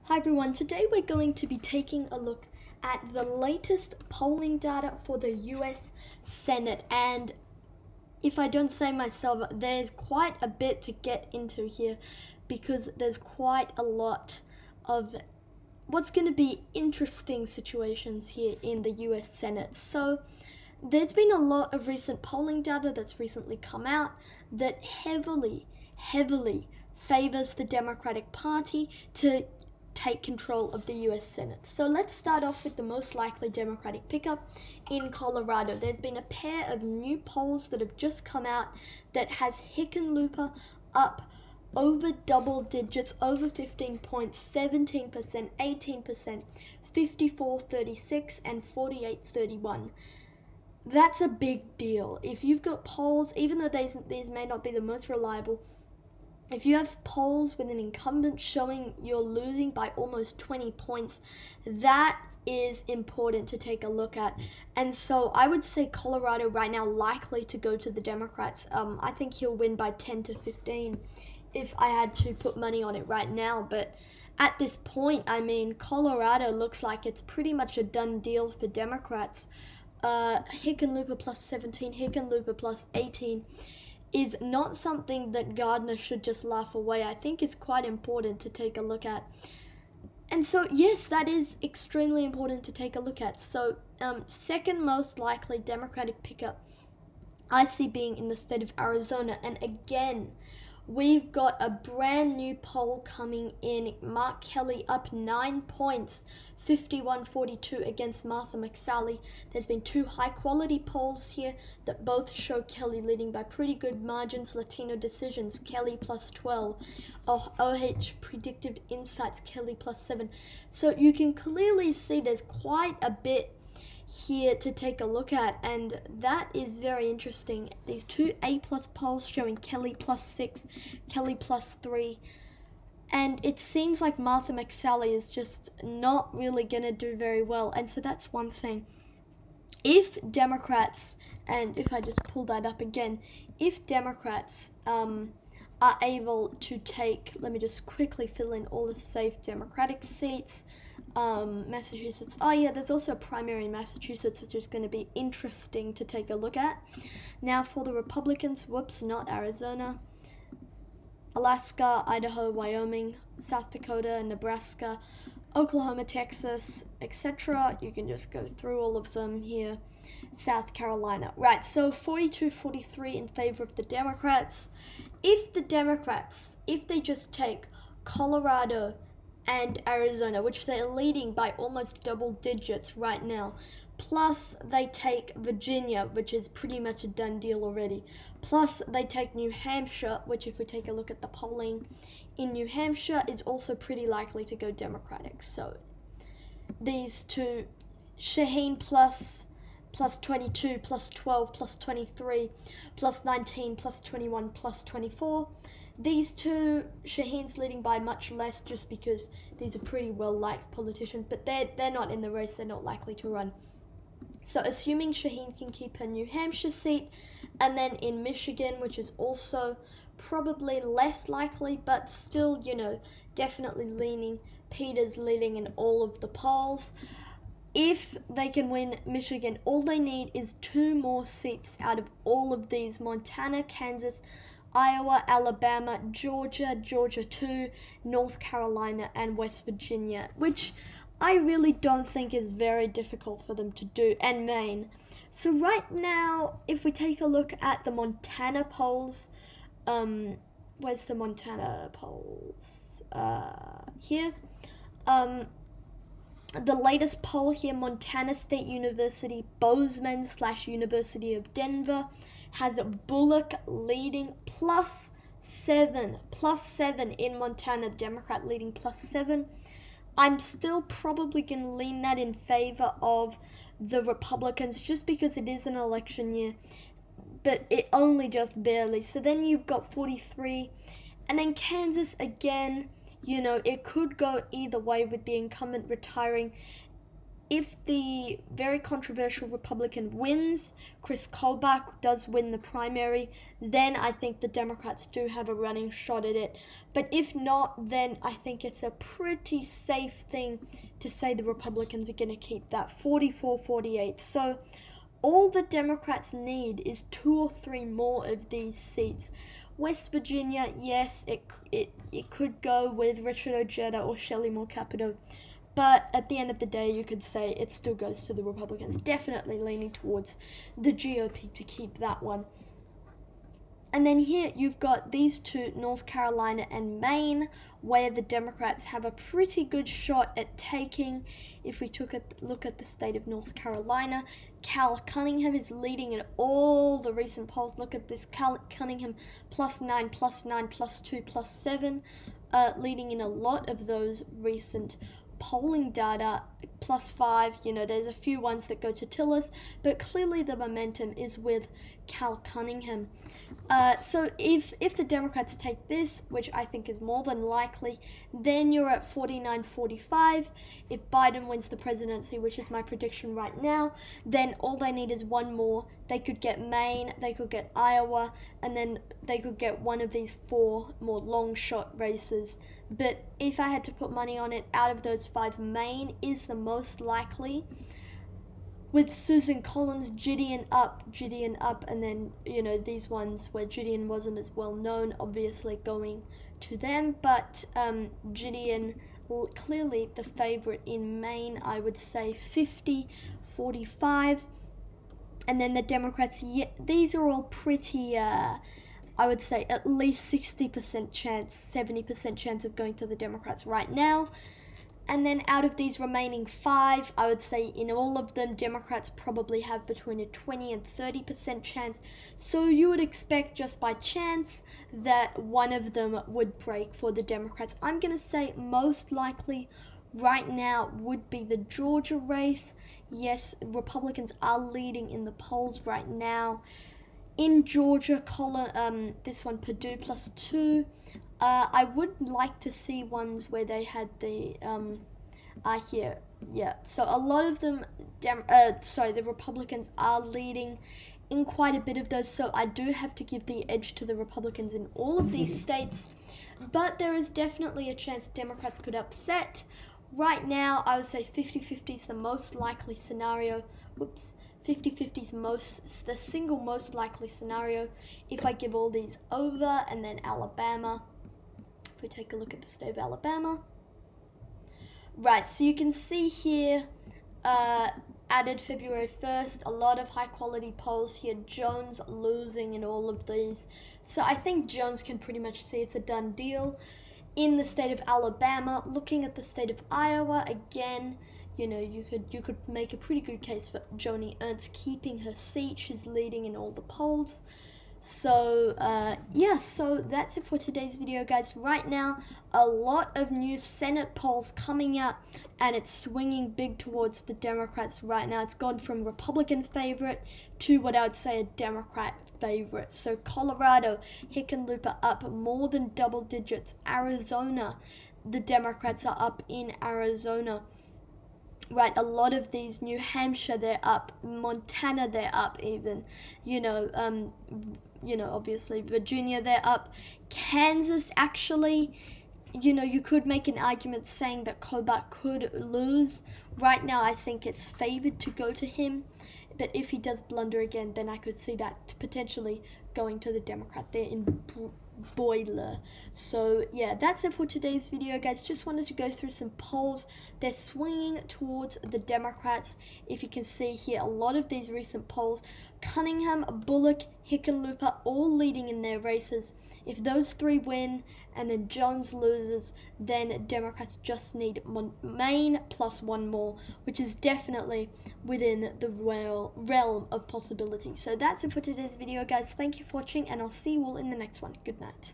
Hi everyone, today we're going to be taking a look at the latest polling data for the US Senate, and if I don't say myself, there's quite a bit to get into here because there's quite a lot of what's going to be interesting situations here in the US Senate. So there's been a lot of recent polling data that's recently come out that heavily favors the Democratic Party to take control of the US Senate. So let's start off with the most likely Democratic pickup in Colorado. There's been a pair of new polls that have just come out that has Hickenlooper up over double digits, over 15 points, 17%, 18%, 54-36, and 48-31. That's a big deal. If you've got polls, even though these may not be the most reliable, if you have polls with an incumbent showing you're losing by almost 20 points, that is important to take a look at. And so I would say Colorado right now likely to go to the Democrats. I think he'll win by 10 to 15 if I had to put money on it right now. But at this point, I mean, Colorado looks like it's pretty much a done deal for Democrats. Hickenlooper plus 17, Hickenlooper plus 18 is not something that Gardner should just laugh away. I think it's quite important to take a look at. And so, yes, that is extremely important to take a look at. So, second most likely Democratic pickup I see being in the state of Arizona. And again, we've got a brand new poll coming in. Mark Kelly up 9 points, 51-42 against Martha McSally. There's been two high-quality polls here that both show Kelly leading by pretty good margins. Latino Decisions, Kelly plus 12. OH Predictive Insights, Kelly plus 7. So you can clearly see there's quite a bit here to take a look at, and that is very interesting. These two A+ polls showing Kelly plus 6, Kelly plus 3, and it seems like Martha McSally is just not really gonna do very well. And so that's one thing. If Democrats, and if I just pull that up again, if Democrats are able to take, let me just quickly fill in all the safe Democratic seats. Massachusetts. Oh yeah, there's also a primary in Massachusetts, which is going to be interesting to take a look at. Now for the Republicans, whoops, not Arizona. Alaska, Idaho, Wyoming, South Dakota, and Nebraska, Oklahoma, Texas, etc. You can just go through all of them here. South Carolina. Right, so 42-43 in favor of the Democrats. If the Democrats, if they just take Colorado and Arizona, which they're leading by almost double digits right now, plus they take Virginia, which is pretty much a done deal already, plus they take New Hampshire, which if we take a look at the polling in New Hampshire is also pretty likely to go Democratic. So these two, Shaheen plus 22, plus 12, plus 23, plus 19, plus 21, plus 24. These two, Shaheen's leading by much less just because these are pretty well-liked politicians, but they're not in the race, they're not likely to run. So assuming Shaheen can keep her New Hampshire seat, and then in Michigan, which is also probably less likely, but still, you know, definitely leaning, Peter's leading in all of the polls. If they can win Michigan, all they need is 2 more seats out of all of these: Montana, Kansas, Iowa, Alabama, Georgia, Georgia 2, North Carolina, and West Virginia, which I really don't think is very difficult for them to do, and Maine. So right now, if we take a look at the Montana polls, where's the Montana polls? Here. The latest poll here, Montana State University, Bozeman / University of Denver, has Bullock leading plus 7 in Montana, Democrat leading plus 7. I'm still probably going to lean that in favor of the Republicans just because it is an election year, but it only just barely. So then you've got 43, and then Kansas again, you know, it could go either way with the incumbent retiring. if the very controversial Republican wins, Chris Kobach does win the primary, then I think the Democrats do have a running shot at it. But if not, then I think it's a pretty safe thing to say the Republicans are going to keep that 44-48. So all the Democrats need is 2 or 3 more of these seats. West Virginia, yes, it could go with Richard Ojeda or Shelley Moore Capito. But at the end of the day, you could say it still goes to the Republicans. Definitely leaning towards the GOP to keep that one. And then here you've got these two, North Carolina and Maine, where the Democrats have a pretty good shot at taking. If we took a look at the state of North Carolina, Cal Cunningham is leading in all the recent polls. Look at this, Cal Cunningham +9, +9, +2, +7, leading in a lot of those recent polling data, +5, you know, there's a few ones that go to Tillis, but clearly the momentum is with Cal Cunningham. So if the Democrats take this, which I think is more than likely, then you're at 49-45. If Biden wins the presidency, which is my prediction right now, then all they need is one more. They could get Maine, they could get Iowa, and then they could get one of these 4 more long shot races. But if I had to put money on it, out of those 5, Maine is the most likely. With Susan Collins, Gideon up, and then, you know, these ones where Gideon wasn't as well known, obviously going to them. But Gideon, clearly the favorite in Maine, I would say 50-45. And then the Democrats, yeah, these are all pretty, I would say at least 60% chance, 70% chance of going to the Democrats right now. And then out of these remaining 5, I would say in all of them, Democrats probably have between a 20 and 30% chance. So you would expect just by chance that one of them would break for the Democrats. I'm going to say most likely right now would be the Georgia race. Yes, Republicans are leading in the polls right now. In Georgia, this one, Purdue +2. I would like to see ones where they had the, here, yeah. So a lot of them, the Republicans are leading in quite a bit of those. So I do have to give the edge to the Republicans in all of these states. But there is definitely a chance Democrats could upset. Right now, I would say 50-50 is the most likely scenario. Whoops. 50-50 is the single most likely scenario if I give all these over. And then Alabama, if we take a look at the state of Alabama. Right, so you can see here, added February 1st, a lot of high quality polls here, Jones losing in all of these. So I think Jones can pretty much see it's a done deal. In the state of Alabama, looking at the state of Iowa, again, you know, you could make a pretty good case for Joni Ernst keeping her seat. She's leading in all the polls. So, yeah, so that's it for today's video, guys. Right now, a lot of new Senate polls coming out, and it's swinging big towards the Democrats right now. It's gone from Republican favorite to what I would say a Democrat favorite. So Colorado, Hickenlooper up more than double digits. Arizona, the Democrats are up in Arizona. Right, a lot of these, New Hampshire, they're up. Montana, they're up even. You know, obviously Virginia, they're up. Kansas, actually, you know, you could make an argument saying that Kobach could lose. Right now, I think it's favored to go to him. But if he does blunder again, then I could see that potentially going to the Democrat there in Boiler. So yeah, that's it for today's video, guys. Just wanted to go through some polls. They're swinging towards the Democrats. If you can see here, a lot of these recent polls, Cunningham, Bullock, Hickenlooper, all leading in their races. If those 3 win and then Jones loses, then Democrats just need Maine plus 1 more, which is definitely within the realm of possibility. So that's it for today's video, guys. Thank you for watching, and I'll see you all in the next one. Good night.